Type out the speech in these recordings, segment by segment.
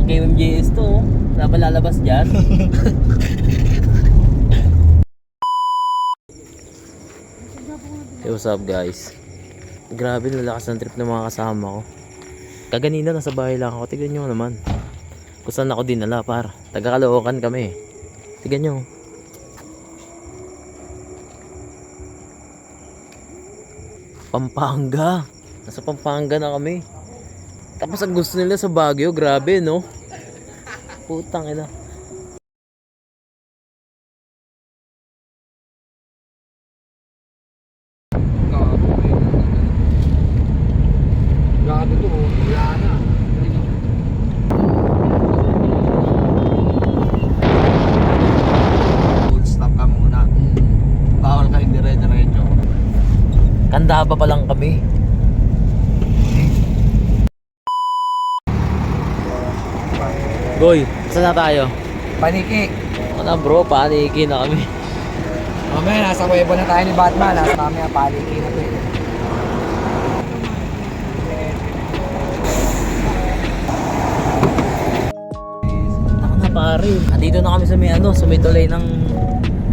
KMJS to, oh. Wala pa lalabas dyan. Hey, what's up guys? Grabe, lalakas ng trip ng mga kasama ko. Kaganina nasa bahay lang ako. Tignan nyo naman kung saan ako dinala, par. Taga-Caloocan kami. Tignan nyo. Pampanga. Nasa Pampanga na kami. Tapos ang gusto nila sa Baguio, grabe no. Putang ina. Grabe to, wala na. Full stop ka muna. Bawal ka hindi dire-diretso. Kandaba pa lang kami. Goy, saan na tayo? Paniki. Ano bro, paniki na kami. Mamaya, nasa webo na tayo ni Batman. Nasa mamaya, paniki na to eh. Ako na pare. Andito na kami sa may sa may tulay ng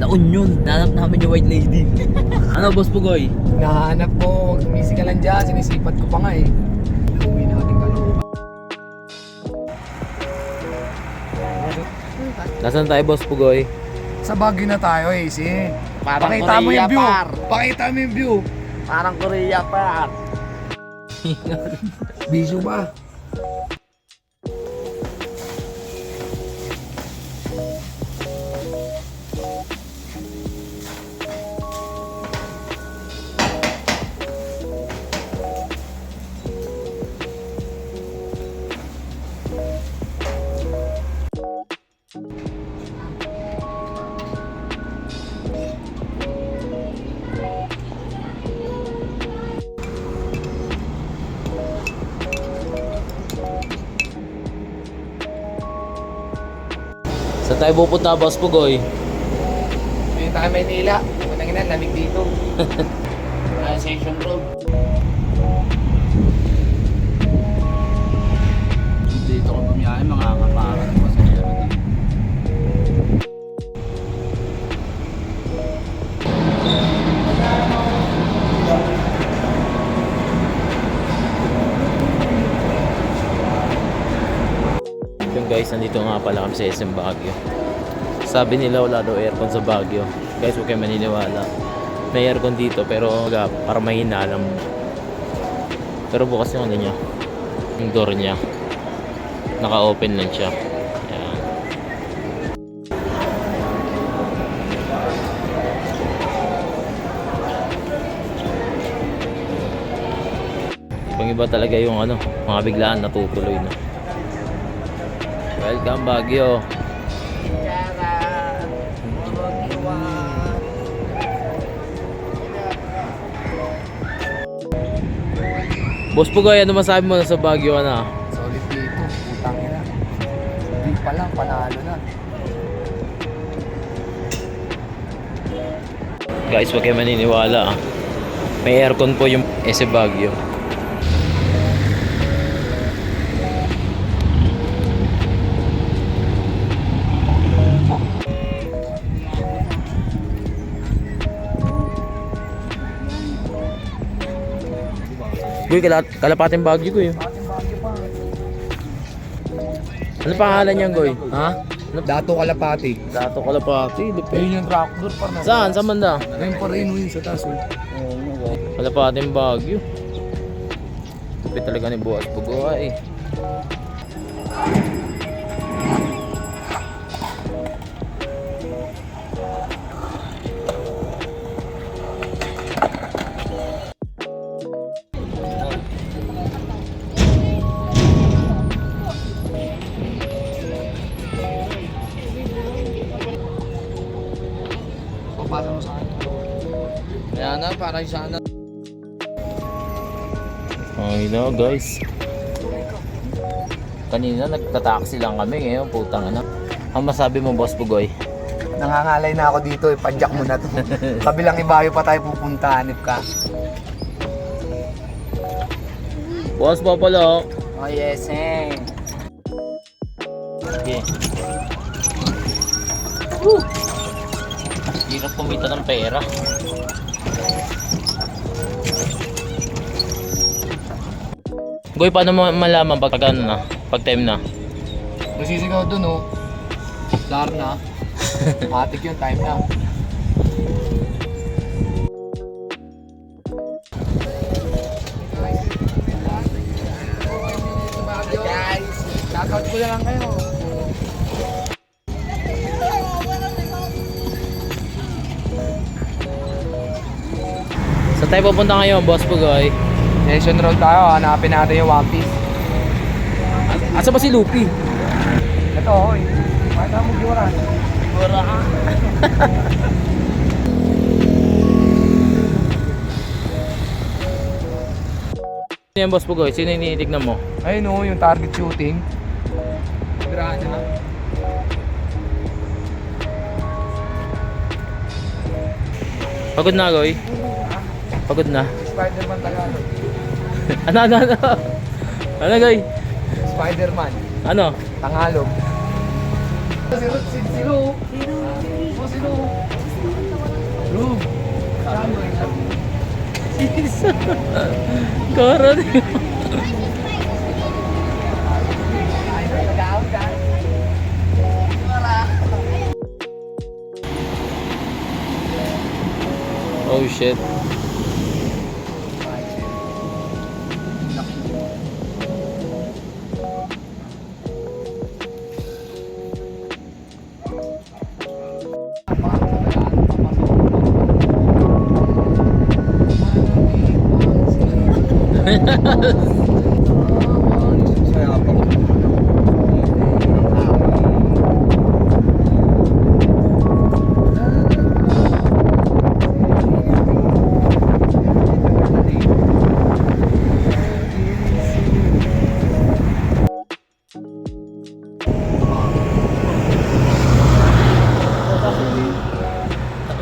La Union. Nanap namin yung white lady. Ano boss Pugoy? Nahanap ko, misi ka lang dyan. Sinisipat ko pa nga eh. Uwi natin Caloocan. Nasaan tayo boss Pugoy? Sa Baguio na tayo eh, si. Parang Pakita mo Korea, yung view. par. Pakita mo yung view. Parang Korea pa. Bisyo ba? Saan tayo pupunta boss Pugoy? Ngayon tayo Maynila. Matangin na, lamig dito. Section Road. Dito kung bumiyahe, mga kaparan mo sa dito. Yung guys, nandito nga pala kami sa SM Baguio. Sabi nila wala daw aircon sa Baguio. Guys, huwag kayo maniniwala. May aircon dito pero para mahina lang. Pero bukas yung ano niya, yung door niya. Naka-open lang siya. Ayan. Pang iba talaga yung mga biglaan natutuloy na. Welcome Baguio. Boss Pugoy, ano masabi mo na sa Baguio na? Solid dito, putang ina. Hindi pa lang, panalo na. Guys, huwag kayo maniniwala ah. May aircon po yung SM Baguio. Goy, kalapating Baguio ko yun. Ano pangalan niyan, Goy? Ha? Dato Kalapati. Dato Kalapati. Ayun yung tractor pa na. Saan? Saan banda? Ayun pa rin yun sa taas. Kalapating Baguio. Lupit talaga ni Boss Pugoy. Papasa mo sa akin. Ayan na, para sana. Okay na guys. Kanina nagtataksi lang kami, ngayon putang ina. Ang masabi mo Boss Pugoy? Nangangalay na ako dito eh, padyak mo na to. Kabilang ibayo pa tayo pupunta, hanip ka. Boss Popolo. Oh yes, eh. Sige. Hirap kumita ng pera. Goy, paano mo malaman pag ano na? Pag time na? Nasisigaw dun oh. Dar na. Matik yung time na. Guys, shoutout ko na lang kayo. Saan tayo pupunta ngayon, Boss Pugoy? Nation Road tayo, hanapin natin yung One Piece. Asa ba si Luffy? Ito, hoy. Pakita mo giwaran. Wala ka. Sino yan, Boss Pugoy? Sino yung tinitignan mo? Ayun oh, yung target shooting. Grana. Pagod na, Goy? Pagod na? Spider-Man Tagalog. Ano? Ano, Goy? Spider-Man. Ano? Tagalog. Silo. Oh, silo. Room. Karan. Oh shit.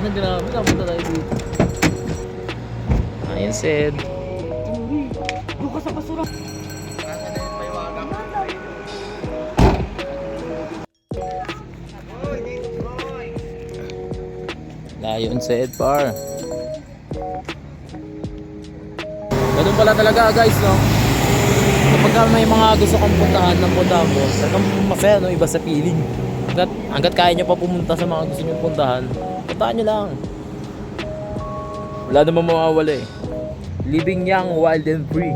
Ano, grabe, napunta tayo dito. Ayun, Sid. Bukas sa basura. Layon, Sid, par. Ganun pala talaga, guys, no? Kapag may mga gusto kang puntahan ng puntahan mo, talagang masaya, no? Iba sa feeling. Hanggat kaya nyo pa pumunta sa mga gusto nyo puntahan, puntahan nyo lang. Wala namang mawawala eh. Living young, wild and free.